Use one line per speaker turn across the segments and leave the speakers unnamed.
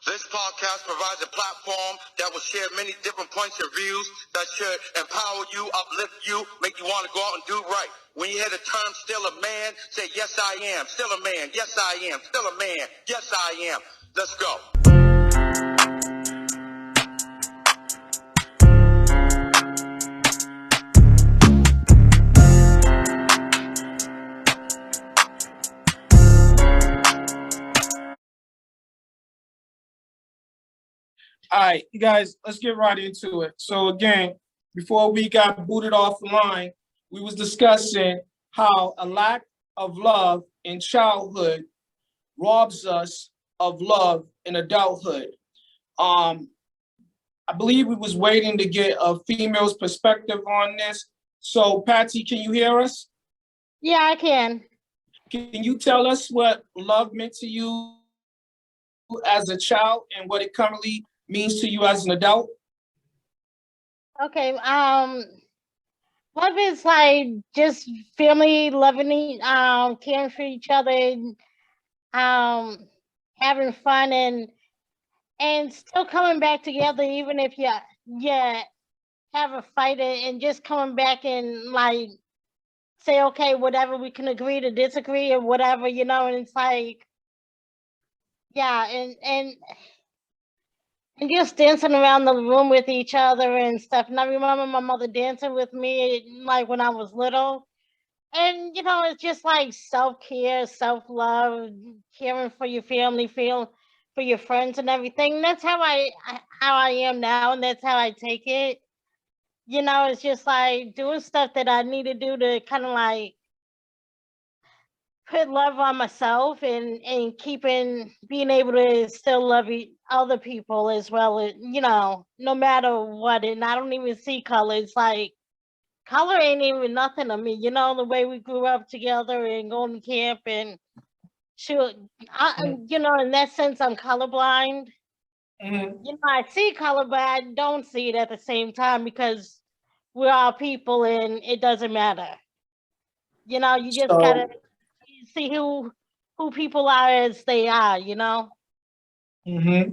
This podcast provides a platform that will share many different points of views that should empower you, uplift you, make you want to go out and do right. When you hear the term still a man, say, yes, I am. Still a man. Yes, I am. Still a man. Yes, I am. Let's go.
All right, you guys, let's get right into it. So again, before we got booted off the line, we was discussing how a lack of love in childhood robs us of love in adulthood. I believe we was waiting to get a female's perspective on this. So Patsy, can you hear us?
Yeah, I can.
Can you tell us what love meant to you as a child and what it currently means to you as an adult?
Okay. Love is like just family, loving, caring for each other, having fun, and still coming back together, even if you have a fight, and just coming back and like say, okay, whatever, we can agree to disagree or whatever, and it's like, yeah, and just dancing around the room with each other and stuff. And I remember my mother dancing with me like when I was little. And it's just like self-care, self-love, caring for your family, feel for your friends and everything. That's how I am now, and that's how I take it. It's just like doing stuff that I need to do to kind of like put love on myself, and being able to still love other people as well, no matter what. And I don't even see color. It's like color ain't even nothing to me. The way we grew up together and going to camp, and sure, in that sense, I'm colorblind. I see color, but I don't see it at the same time, because we're all people and it doesn't matter. You just gotta see who people are as they are,
Mm-hmm.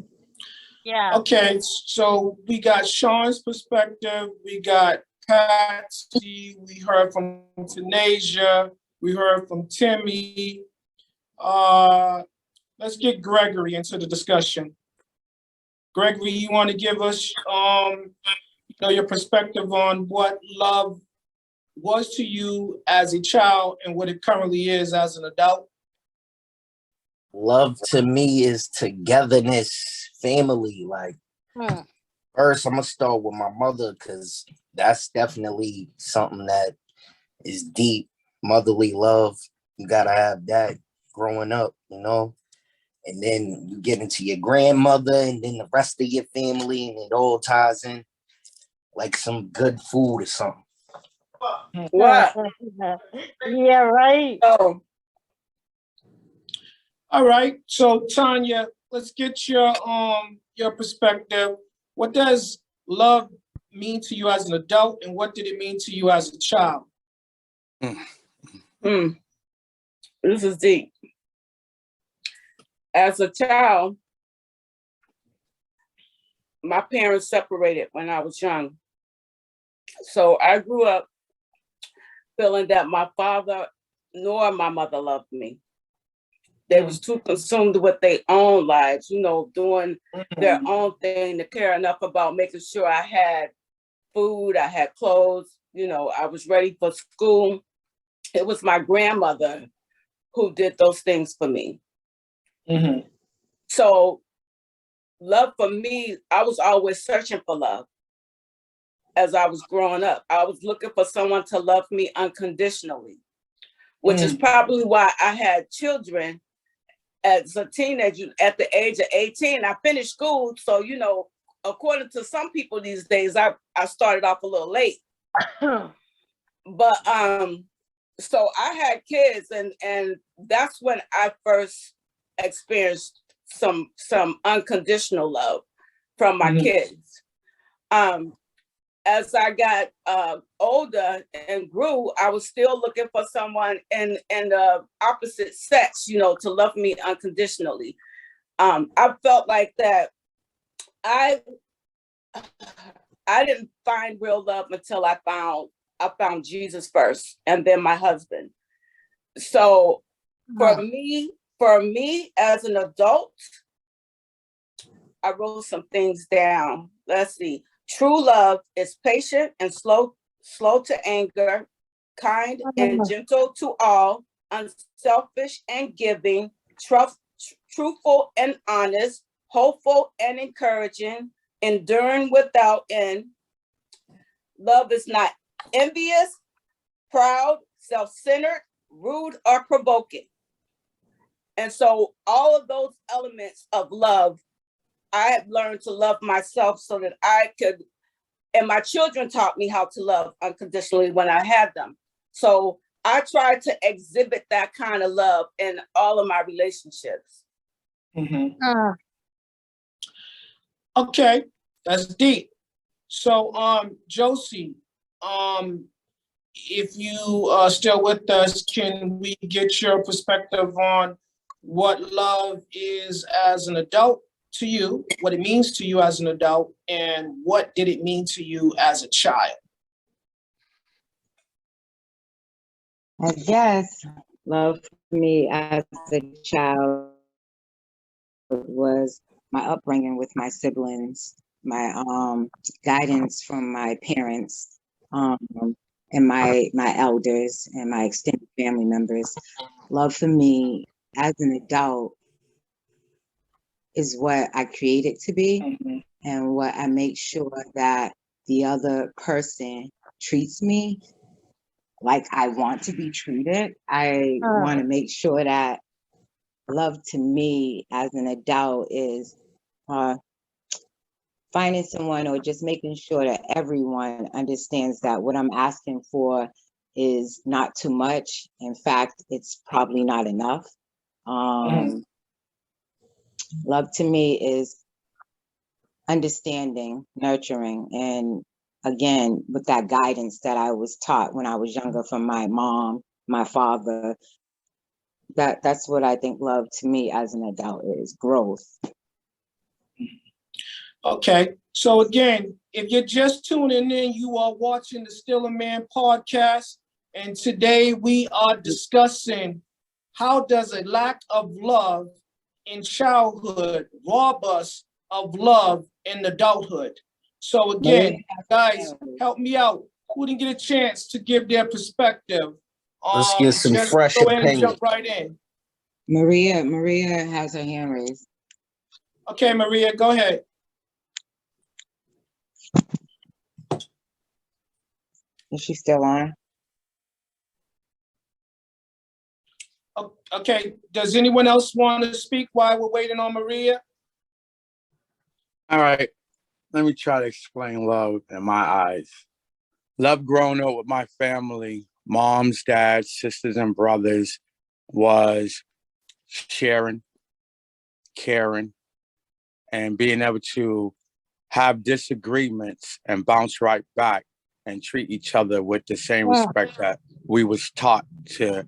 Yeah.
Okay, so we got Sean's perspective, we got Patsy, we heard from Tanasia, we heard from Timmy. Let's get Gregory into the discussion. Gregory, you want to give us your perspective on what love was to you as a child and what it currently is as an adult?
Love to me is togetherness, family. Like, first, I'm gonna start with my mother, because that's definitely something that is deep. Motherly love, you gotta have that growing up, and then you get into your grandmother, and then the rest of your family, and it all ties in like some good food or something.
What?
Yeah, right.
Oh.
All right, so Tanya, let's get your perspective. What does love mean to you as an adult, and what did it mean to you as a child?
This is deep. As a child, my parents separated when I was young. So I grew up feeling that my father nor my mother loved me. They was too consumed with their own lives, doing their own thing to care enough about making sure I had food, I had clothes, I was ready for school. It was my grandmother who did those things for me.
Mm-hmm.
So love for me, I was always searching for love. As I was growing up, I was looking for someone to love me unconditionally, which is probably why I had children as a teenager. At the age of 18, I finished school. So, according to some people these days, I started off a little late. But so I had kids, and that's when I first experienced some unconditional love from my kids. As I got older and grew, I was still looking for someone in the opposite sex, to love me unconditionally. I felt like that I didn't find real love until I found Jesus first, and then my husband. So for me as an adult, I wrote some things down. Let's see. True love is patient and slow to anger, kind and gentle to all, unselfish and giving, truthful and honest, hopeful and encouraging, enduring without end. Love is not envious, proud, self-centered, rude, or provoking. And so all of those elements of love, I have learned to love myself so that I could, and my children taught me how to love unconditionally when I had them. So I try to exhibit that kind of love in all of my relationships.
Okay, that's deep. So, Josie, if you are still with us, can we get your perspective on what love is as an adult to you, what it means to you as an adult, and what did it mean to you as a child?
I guess love for me as a child was my upbringing with my siblings, my guidance from my parents, and my elders and my extended family members. Love for me as an adult is what I create it to be, and what I make sure that the other person treats me like I want to be treated. I want to make sure that love to me as an adult is finding someone or just making sure that everyone understands that what I'm asking for is not too much. In fact, it's probably not enough. Love to me is understanding, nurturing, and again, with that guidance that I was taught when I was younger from my mom, my father, that's what I think love to me as an adult is, growth.
Okay, so again, if you're just tuning in, you are watching the Still a Man podcast, and today we are discussing how does a lack of love in childhood rob us of love in adulthood. So again, guys, help me out. Who didn't get a chance to give their perspective?
Let's get some
just
fresh
go ahead and
opinions.
jump right in.
Maria has her hand raised.
Okay, Maria, go ahead.
Is she still on?
Okay, does anyone else want to speak while we're waiting on Maria?
All right, let me try to explain love in my eyes. Love growing up with my family, moms, dads, sisters, and brothers, was sharing, caring, and being able to have disagreements and bounce right back and treat each other with the same respect that we was taught to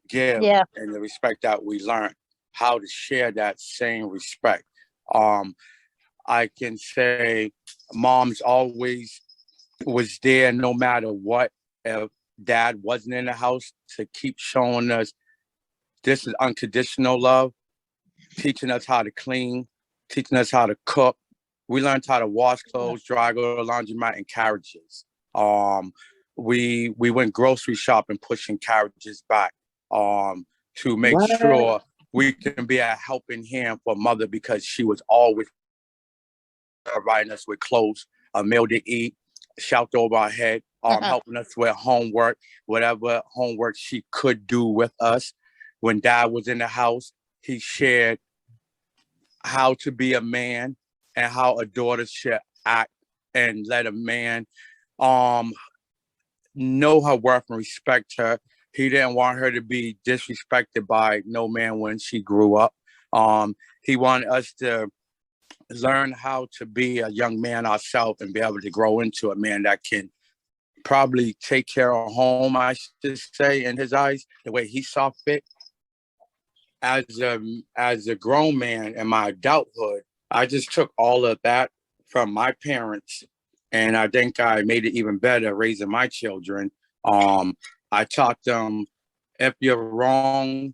give, and the respect that we learned how to share that same respect. I can say mom's always was there no matter what. If dad wasn't in the house, to keep showing us this is unconditional love, teaching us how to clean, teaching us how to cook. We learned how to wash clothes, dry go to laundromat, and carriages. We went grocery shopping, pushing carriages back to make sure we can be a helping hand for mother, because she was always providing us with clothes, a meal to eat, shelter over our head, helping us with homework, whatever homework she could do with us. When dad was in the house, he shared how to be a man and how a daughter should act, and let a man know her worth and respect her. He didn't want her to be disrespected by no man when she grew up. He wanted us to learn how to be a young man ourselves and be able to grow into a man that can probably take care of home, I should say, in his eyes, the way he saw fit. as a grown man in my adulthood, I just took all of that from my parents, and I think I made it even better raising my children. I taught them, if you're wrong,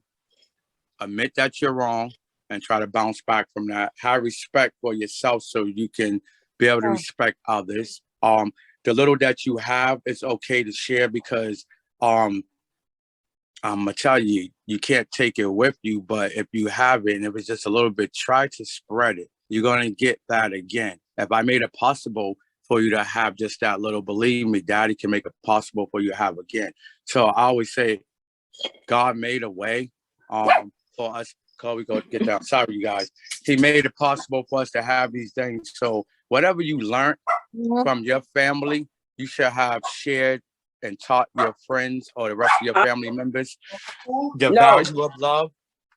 admit that you're wrong and try to bounce back from that. Have respect for yourself so you can be able to respect others. The little that you have, it's okay to share, because I'm gonna tell you, you can't take it with you, but if you have it and if it's just a little bit, try to spread it. You're gonna get that again. If I made it possible for you to have just that little, believe me, Daddy can make it possible for you to have again. So I always say, God made a way for us. We go get down. Sorry, you guys. He made it possible for us to have these things. So whatever you learned from your family, you should have shared and taught your friends or the rest of your family members the value of love.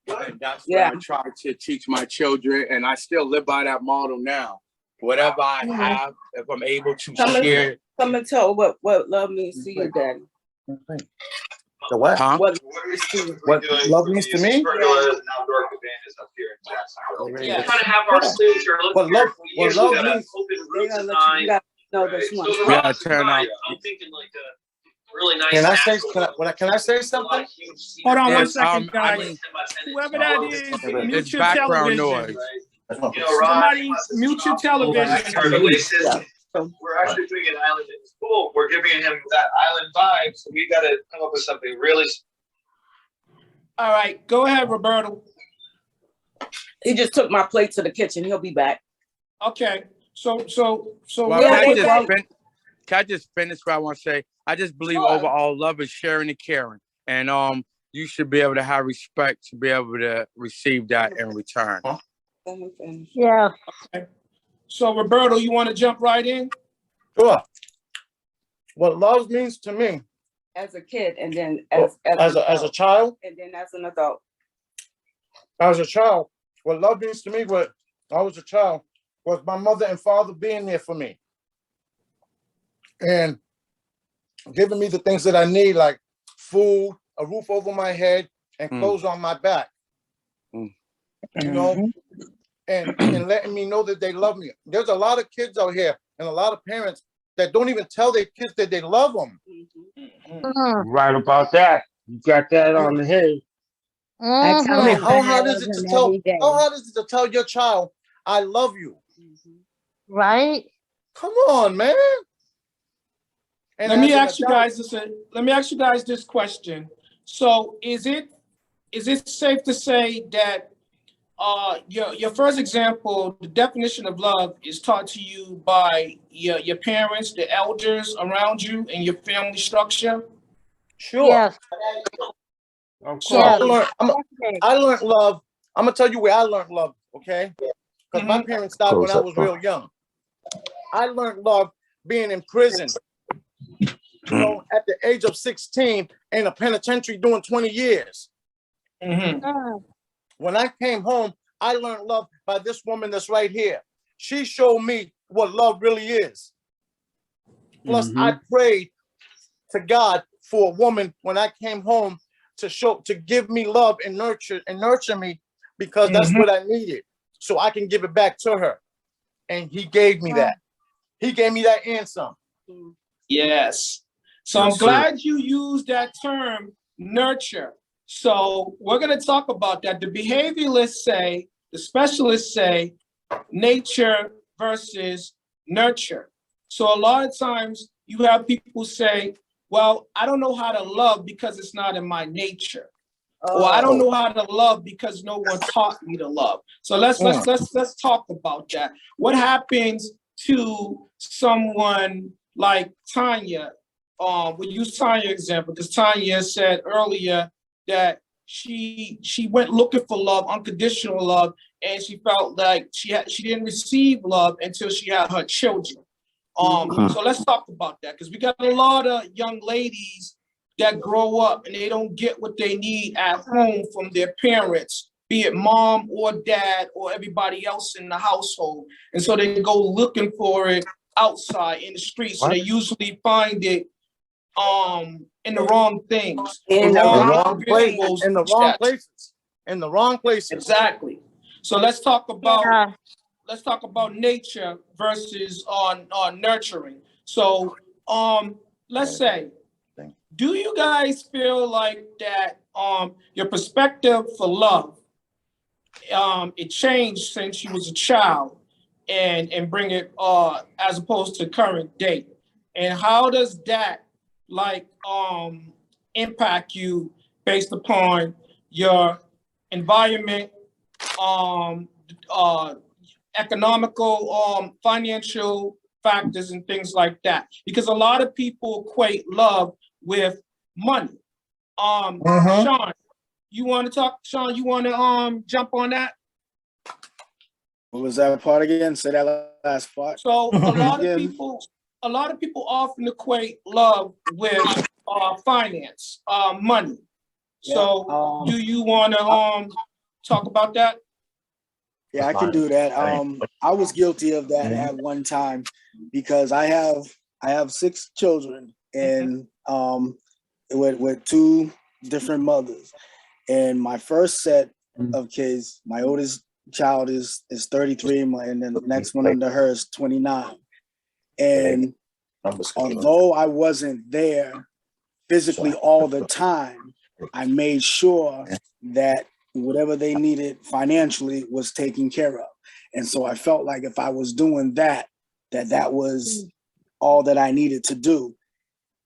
And that's what I try to teach my children. And I still live by that model now. Whatever I have, if I'm able to share.
Come and tell what love means to you, Daddy.
The what?
Huh?
What
love means to me?
Yeah.
Trying to have our students here look
What love means?
they gonna let you know this one.
We gotta turn out.
I'm thinking like a really nice.
Can I say something?
Hold on one
Yes,
second,
I
guys.
mean,
Whoever that is, mute
it's
your
background
television.
noise.
Somebody mute your television.
We're actually doing an island in school. We're giving him that island vibe, so we got to come up with something really.
All right, go ahead, Roberto.
He just took my plate to the kitchen. He'll be back.
Okay, so
Well, can I just finish what I want to say? I just believe overall love is sharing and caring, and you should be able to have respect to be able to receive that in return.
Yeah.
Okay. So Roberto, you want to jump right in?
Sure. What love means to me
As a kid, and then
as a child,
and then as an adult.
what love means to me when I was a child was my mother and father being there for me and giving me the things that I need, like food, a roof over my head, and clothes on my back. You know, and letting me know that they love me. There's a lot of kids out here and a lot of parents that don't even tell their kids that they love them.
Right about that. You got that on the head.
I tell
I mean,
my
how
son I
hard
love
is it
him
to tell?
every day.
How hard is it to tell your child, "I love you"?
Right?
Come on, man. And
Let me
as an
ask you
adult-
guys this. Let me ask you guys this question. So, is it safe to say that your first example, the definition of love, is taught to you by your parents, the elders around you, and your family structure?
Sure.
Yes.
So,
I learned love. I'm gonna tell you where I learned love, okay? Because my parents died when I was real young. I learned love being in prison. You know, at the age of 16 in a penitentiary doing 20 years. When I came home, I learned love by this woman that's right here. She showed me what love really is. Plus, I prayed to God for a woman when I came home to give me love and nurture me, because that's what I needed, so I can give it back to her. And he gave me that. He gave me that and some.
yes. So I'm glad you used that term, nurture. So we're going to talk about that. The behavioralists say, the specialists say, nature versus nurture. So a lot of times you have people say, well, I don't know how to love because it's not in my nature. Or I don't know how to love because no one taught me to love. So let's talk about that. What happens to someone like Tanya? We'll use Tanya's example, because Tanya said earlier that she went looking for love, unconditional love, and she felt like she didn't receive love until she had her children. So let's talk about that, because we got a lot of young ladies that grow up and they don't get what they need at home from their parents, be it mom or dad or everybody else in the household. And so they go looking for it outside in the streets. So they usually find it in the wrong things.
In the wrong places. in the wrong places.
Exactly. So let's talk about
Yeah.
nature versus on nurturing. So let's say, do you guys feel like that your perspective for love it changed since you was a child and bring it as opposed to current date? And how does that like impact you based upon your environment, um economical, financial factors and things like that? Because a lot of people equate love with money. Sean, you want to talk? Sean, you want to jump on that?
What was that part again? Say that last part.
So a lot of people often equate love with finance, money. So do you want to talk about that?
Yeah, I can do that. I was guilty of that at one time because I have 6 children and with 2 different mothers. And my first set of kids, my oldest child is 33, and then the next one under her is 29. And although I wasn't there physically all the time, I made sure that whatever they needed financially was taken care of. And so I felt like if I was doing that was all that I needed to do.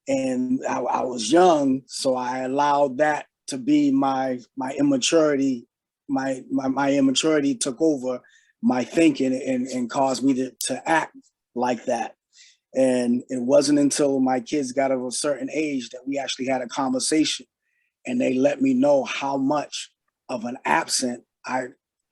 And I was young, so I allowed that to be my immaturity. My immaturity took over my thinking and caused me to act like that. And it wasn't until my kids got of a certain age that we actually had a conversation, and they let me know how much of an absent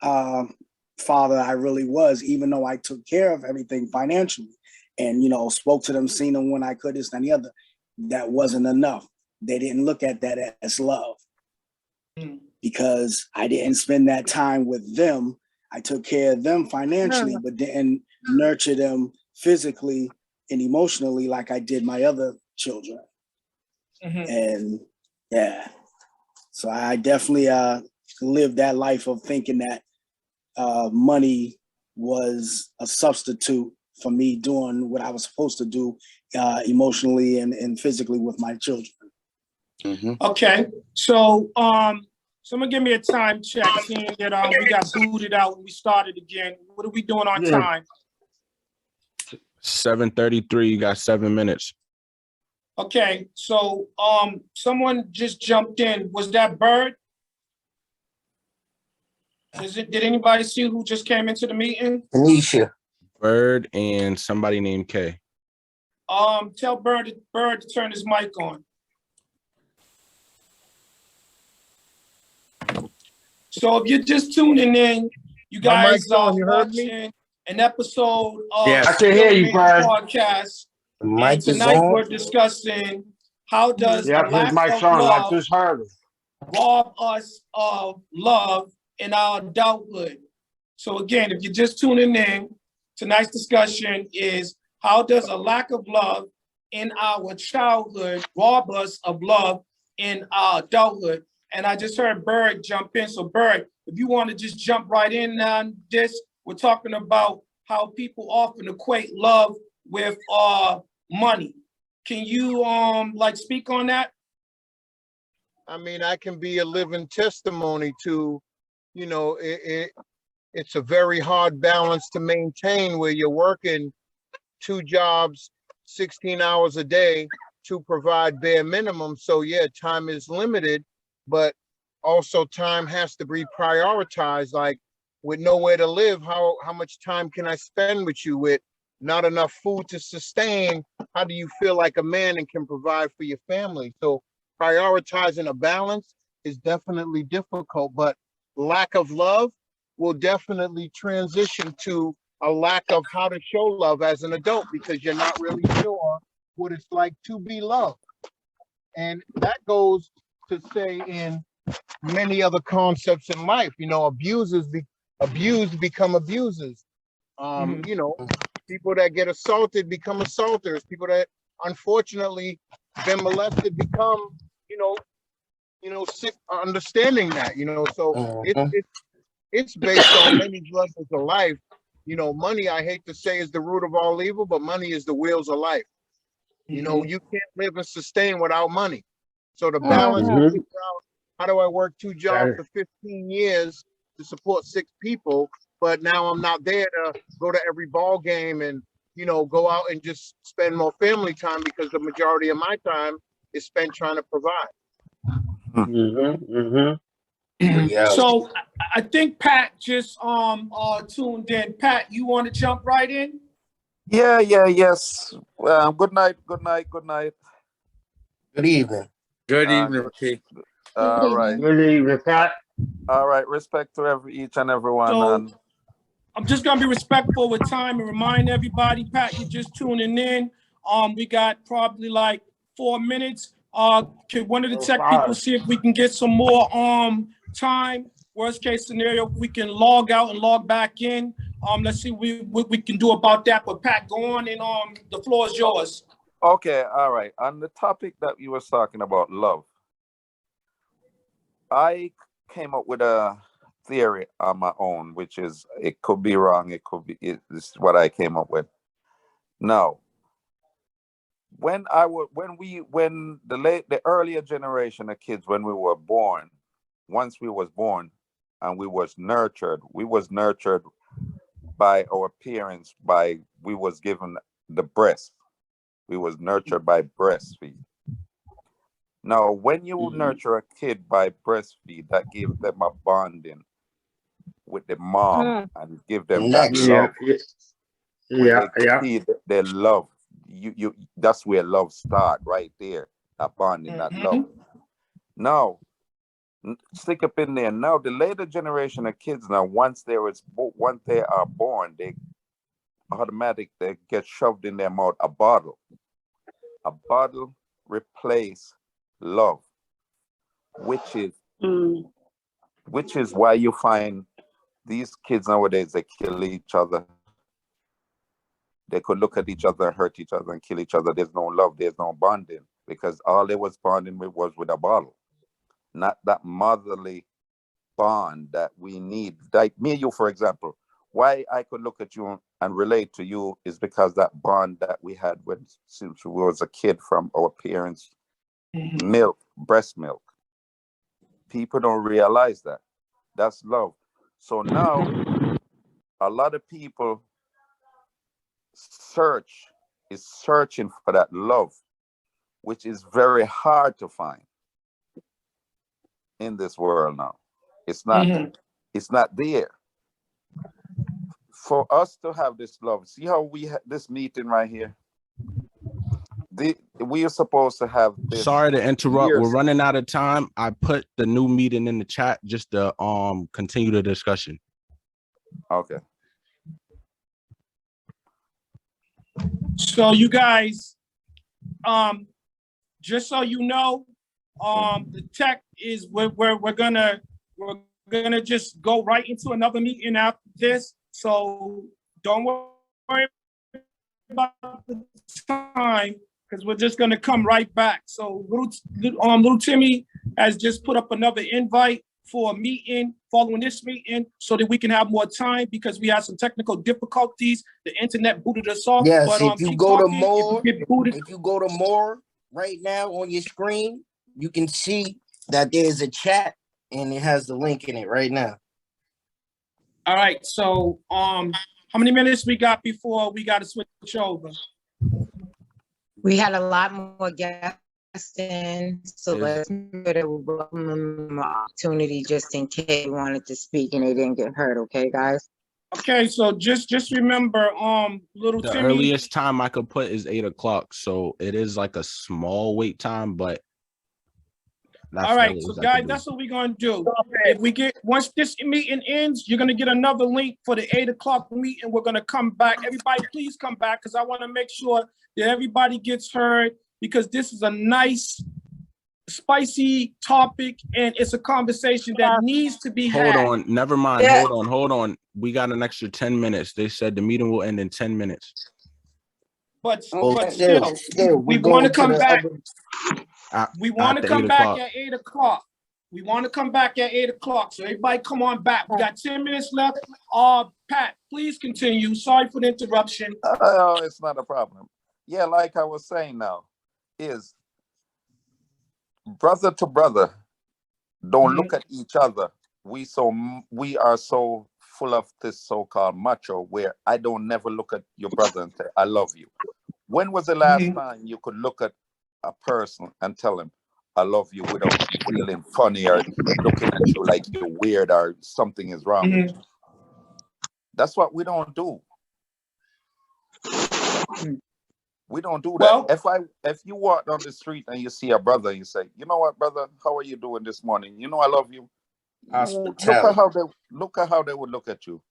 father I really was, even though I took care of everything financially and, spoke to them, seen them when I could, this and the other. That wasn't enough. They didn't look at that as love because I didn't spend that time with them. I took care of them financially, but didn't nurture them physically and emotionally like I did my other children. And yeah, so I definitely lived that life of thinking that money was a substitute for me doing what I was supposed to do emotionally and physically with my children.
Okay, so someone give me a time check, seeing that we got booted out and we started again. What are we doing on time?
7:33. You got 7 minutes.
Okay, so someone just jumped in. Was that Bird? Did anybody see who just came into the meeting?
Anisha.
Bird and somebody named K.
Tell Bird to turn his mic on. So if you're just tuning in, you guys are watching an episode of
I can hear you, Bird.
podcast.
Mic is
Tonight
on.
we're discussing how does a
His
lack
mic's
of
on. I
love
just heard him.
rob us of love in our adulthood. So again, if you're just tuning in, tonight's discussion is how does a lack of love in our childhood rob us of love in our adulthood? And I just heard Bird jump in. So Bird, if you want to just jump right in on this, we're talking about how people often equate love with money. Can you speak on that?
I mean, I can be a living testimony to, it's a very hard balance to maintain where you're working 2 jobs, 16 hours a day to provide bare minimum. So yeah, time is limited, but also time has to be prioritized. Like with nowhere to live, how much time can I spend with you? With not enough food to sustain, how do you feel like a man and can provide for your family? So prioritizing a balance is definitely difficult, but lack of love will definitely transition to a lack of how to show love as an adult because you're not really sure what it's like to be loved. And that goes to say in many other concepts in life, abused become abusers. People that get assaulted become assaulters. People that unfortunately been molested become, understanding that, so
Mhm.
it's based on many levels of life. Money, I hate to say, is the root of all evil, but money is the wheels of life. You can't live and sustain without money. So the balance to figure out, how do I work 2 jobs for 15 years to support 6 people, but now I'm not there to go to every ball game and, go out and just spend more family time, because the majority of my time is spent trying to provide.
Yeah.
So I think Pat just tuned in. Pat, you want to jump right in?
Yes. Good night.
Good evening.
Good evening, P.
All right.
Good evening, Pat.
All right. Respect to each and everyone.
So
And
I'm just gonna be respectful with time and remind everybody, Pat, you're just tuning in. We got probably like 4 minutes. Can one of the tech people see if we can get some more time? Worst case scenario, we can log out and log back in. Let's see what we can do about that. But Pat, go on, and the floor is yours.
okay. All right. On the topic that you were talking about, love, I came up with a theory on my own, which is, it could be wrong. It could be. This is what I came up with. Now, when the earlier generation of kids, when we were born, once we was born and we was nurtured by our parents, we was given the breast. We was nurtured by breastfeed. Now, when you nurture a kid by breastfeed, that gives them a bonding with the mom and give them that love. When they see their love, you that's where love start, right there. That bonding, that love. Now, stick up in there. Now, the later generation of kids, now once they are born, they get shoved in their mouth a bottle. A bottle replace love, which is why you find these kids nowadays, they kill each other. They could look at each other, hurt each other, and kill each other. There's no love, there's no bonding, because all they was bonding with was with a bottle, not that motherly bond that we need. Like me and you, for example, why I could look at you and relate to you is because that bond that we had since we was a kid from our parents' milk, breast milk. People don't realize that. That's love. So now, a lot of people searching for that love, which is very hard to find in this world now. It's not there. For us to have this love, see how we had this meeting right here? We are supposed to have this.
Sorry to interrupt. We're running out of time. I put the new meeting in the chat just to continue the discussion.
Okay.
So you guys, just so you know, the tech is we're gonna just go right into another meeting after this. So don't worry about the time, because we're just gonna come right back. So little Timmy has just put up another invite for a meeting following this meeting, so that we can have more time, because we had some technical difficulties. The internet booted us off.
Yes,
but
if you go to more right now on your screen, you can see that there's a chat and it has the link in it right now.
All right, so how many minutes we got before we got to switch over?
We had a lot more guests in, so let's give it a opportunity just in case they wanted to speak and they didn't get heard. Okay, guys?
Okay, so just remember, little
The
Timmy.
earliest time I could put is 8 o'clock, so it is like a small wait time, but that's
all right, so guys, that's what we're gonna do. If we once this meeting ends, you're gonna get another link for the 8 o'clock meeting. We're gonna come back. Everybody, please come back, because I want to make sure that everybody gets heard, because this is a nice, spicy topic, and it's a conversation that needs to be had.
Hold on, never mind. Yeah. Hold on. We got an extra 10 minutes. They said the meeting will end in 10 minutes.
But still, we want to come back. We want to come back at 8 o'clock. We want to come back at 8 o'clock. So everybody come on back. We got 10 minutes left. Pat, please continue. Sorry for the interruption.
It's not a problem. Yeah, like I was saying now, is brother to brother, don't look at each other. We are so full of this so-called macho where I don't never look at your brother and say, I love you. When was the last time you could look at a person and tell him, I love you, without feeling funny or looking at you like you're weird or something is wrong with you? That's what we don't do. We don't do that. Well, if you walk down the street and you see a brother and you say, you know what, brother, how are you doing this morning? You know I love you. Look at how they would look at you.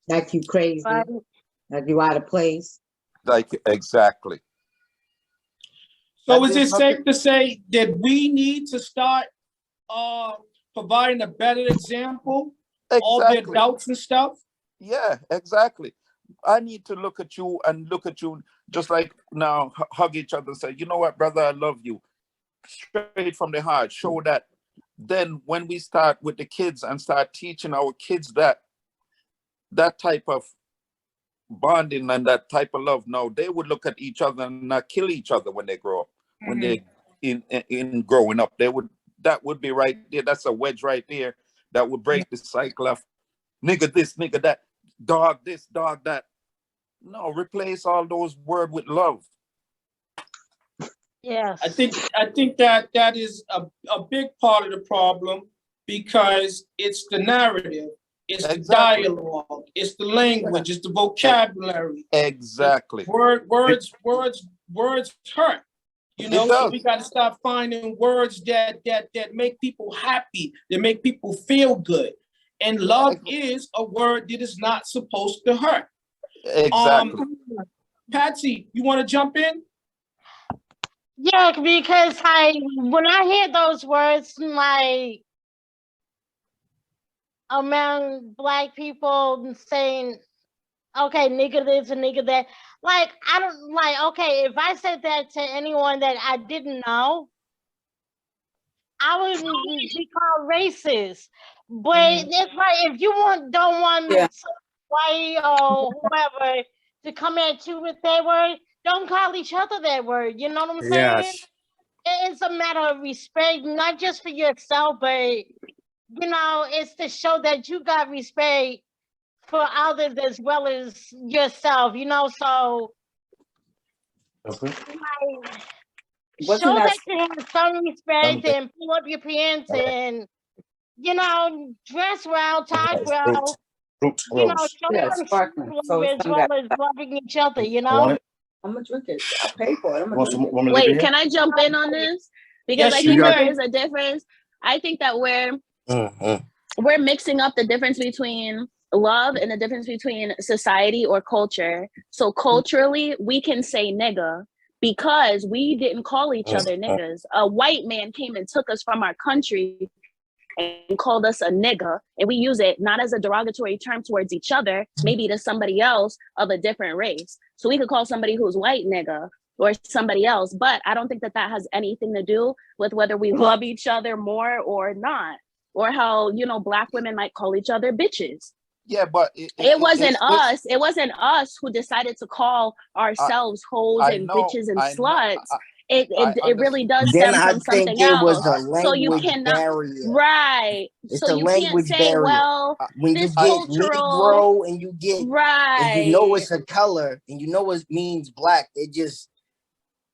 Like you crazy. Like you out of place.
Like, exactly.
So is it safe to say that we need to start providing a better example? All the adults and stuff?
Yeah, exactly. I need to look at you and look at you just like now, hug each other and say, you know what, brother, I love you. Straight from the heart, show that. Then when we start with the kids and start teaching our kids that type of bonding and that type of love, now they would look at each other and not kill each other when they grow up. When they in growing up, that would be right there. That's a wedge right there that would break the cycle of nigga this, nigga that, dog this, dog that. No, replace all those words with love.
Yes.
I think that is a big part of the problem, because it's the narrative, it's the dialogue, it's the language, it's the vocabulary.
Exactly.
Words hurt. You know, so we got to start finding words that make people happy, that make people feel good. And love is a word that is not supposed to hurt.
Exactly.
Patsy, you want to jump in?
Yeah, because when I hear those words, like among Black people saying, okay, nigga this and nigga that, like, I don't, like, okay, if I said that to anyone that I didn't know, I would be called racist. But it's like, if you don't want white or whoever to come at you with that word, don't call each other that word. You know what I'm saying?
Yes.
It's a matter of respect, not just for yourself, but, you know, it's to show that you got respect for others as well as yourself, you know, so like, show that you have some respect and pull up your pants and, you know, dress well, talk well, you know, show some love as well as loving each other, you know?
I'm gonna drink it. I pay for it.
Wait, can I jump in on this? Because I think that there's a difference. I think that we're mixing up the difference between love and the difference between society or culture. So culturally, we can say nigga because we didn't call each other niggas. A white man came and took us from our country and called us a nigga, and we use it not as a derogatory term towards each other, maybe to somebody else of a different race. So we could call somebody who's white nigga or somebody else, but I don't think that that has anything to do with whether we love each other more or not, or how, you know, Black women might call each other bitches.
Yeah, but
it wasn't us. It wasn't us who decided to call ourselves hoes and bitches and sluts. It really does stem from something else. So you cannot, right?
It's
so
the
you
language
can't say,
barrier.
well,
When
this
you get
cultural,
Negro and you get
right,
and you know it's a color and you know it means Black, it just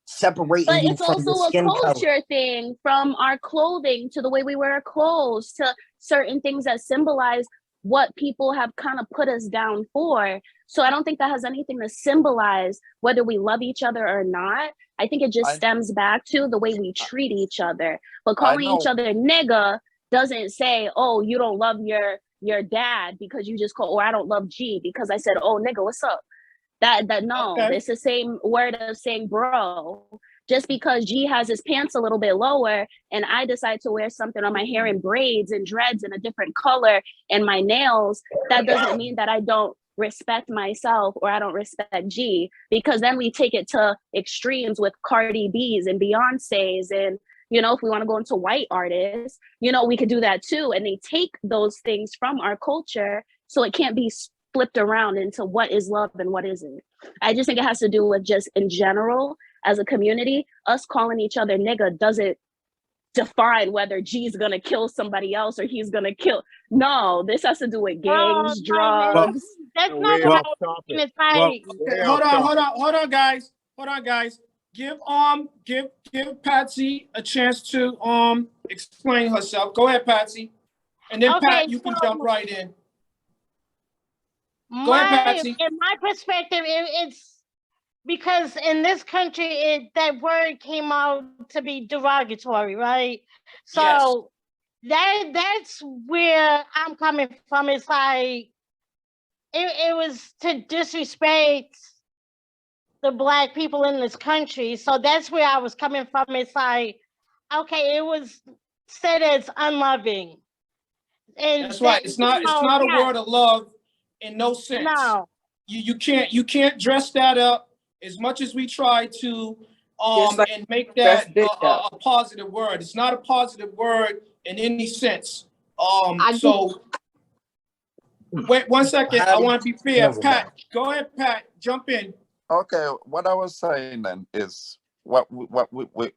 separating
but
you
it's
from the
also a
skin
culture
color.
thing, from our clothing to the way we wear our clothes to certain things that symbolize what people have kind of put us down for. So I don't think that has anything to symbolize whether we love each other or not. I think it just stems back to the way we treat each other. But calling each other nigga doesn't say, oh, you don't love your dad because you just call, or I don't love G because I said, oh, nigga, what's up? No, it's the same word of saying bro. Just because G has his pants a little bit lower and I decide to wear something on my hair in braids and dreads in a different color and my nails, that doesn't mean that I don't respect myself or I don't respect G, because then we take it to extremes with Cardi B's and Beyonce's and, You know, if we want to go into white artists, you know, we could do that too. And they take those things from our culture, so it can't be flipped around into what is love and what isn't. I just think it has to do with just in general, as a community, us calling each other nigga doesn't define whether G's gonna kill somebody else or he's gonna kill. No, this has to do with gangs, drugs.
That's not
Way
what
off
I was
topic.
saying.
Okay, hold on, guys. Give Patsy a chance to explain herself. Go ahead, Patsy, and then
Okay,
Pat, you can jump right in. Go ahead, Patsy.
In my perspective, it's because in this country, that word came out to be derogatory, right? So that's where I'm coming from. It's like it was to disrespect the Black people in this country. So that's where I was coming from. It's like, okay, it was said as unloving. And
that's right. It's not a word of love in no sense.
No.
You can't dress that up as much as we try to and make that a positive word. It's not a positive word in any sense. So wait 1 second. I want to be fair. Pat, go ahead, Pat. Jump in.
Okay, what I was saying then is what we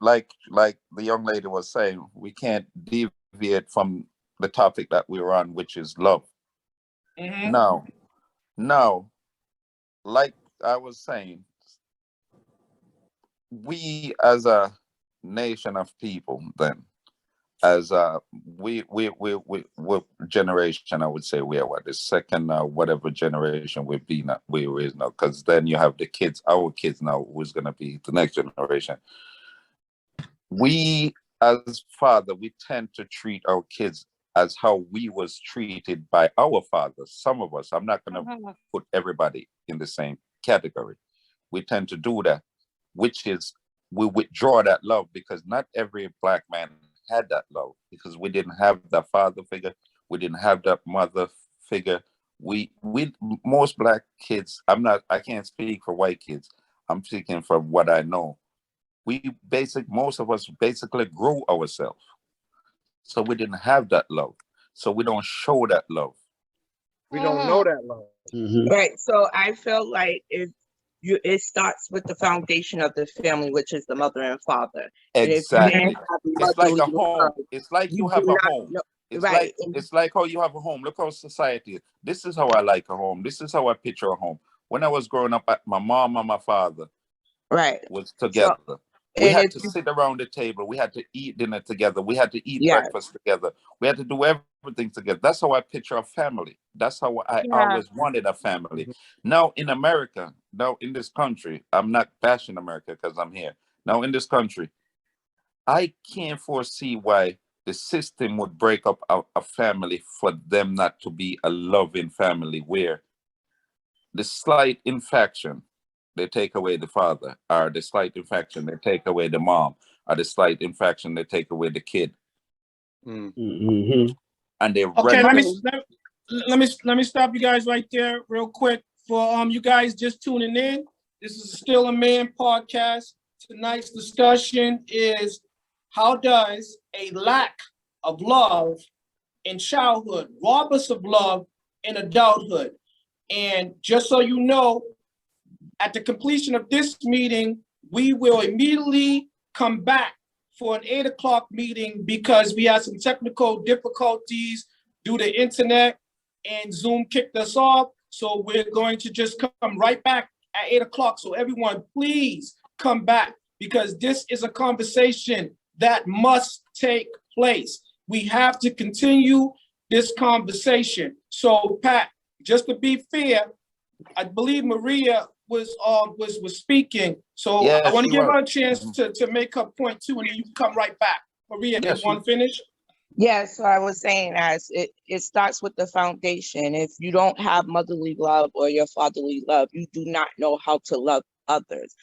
like the young lady was saying, we can't deviate from the topic that we were on, which is love.
Mm-hmm.
Now, like I was saying, we as a nation of people then, as we generation, I would say we are what, the second whatever generation we raise now, because then you have the kids, our kids now, who's gonna be the next generation. We as father, we tend to treat our kids as how we was treated by our fathers. Some of us, I'm not gonna put everybody in the same category. We tend to do that, which is we withdraw that love, because not every Black man had that love, because we didn't have that father figure, we didn't have that mother figure. We most Black kids, I can't speak for white kids, I'm speaking from what I know. Most of us basically grew ourselves, so we didn't have that love, so we don't show that love.
We don't know that love.
Right. So I feel like it starts with the foundation of the family, which is the mother and father.
Exactly. It's like a home.
Love,
it's like you have a home. It's
right.
It's like how you have a home. Look how society is. This is how I like a home. This is how I picture a home. When I was growing up, my mom and my father was together. So, we had to sit around the table. We had to eat dinner together. We had to eat breakfast together. We had to do everything together. That's how I picture a family. That's how I always wanted a family. Now in America, now in this country, I'm not bashing America because I'm here. Now in this country, I can't foresee why the system would break up a family for them not to be a loving family, where the slight infection, they take away the father, or the slight infection, they take away the mom, or the slight infection, they take away the kid.
Mm-hmm.
And they
okay. Let me stop you guys right there real quick. For you guys just tuning in, this is Still a Man podcast. Tonight's discussion is, how does a lack of love in childhood rob us of love in adulthood? And just so you know, at the completion of this meeting, we will immediately come back for an 8 o'clock meeting, because we had some technical difficulties due to internet and Zoom kicked us off. So we're going to just come right back at 8 o'clock. So everyone, please come back, because this is a conversation that must take place. We have to continue this conversation. So Pat, just to be fair, I believe Maria was speaking. So
yes,
I want to give her a chance to make her point too, and then you can come right back. Maria, you want to finish?
Yes, so I was saying, as it starts with the foundation. If you don't have motherly love or your fatherly love, you do not know how to love others.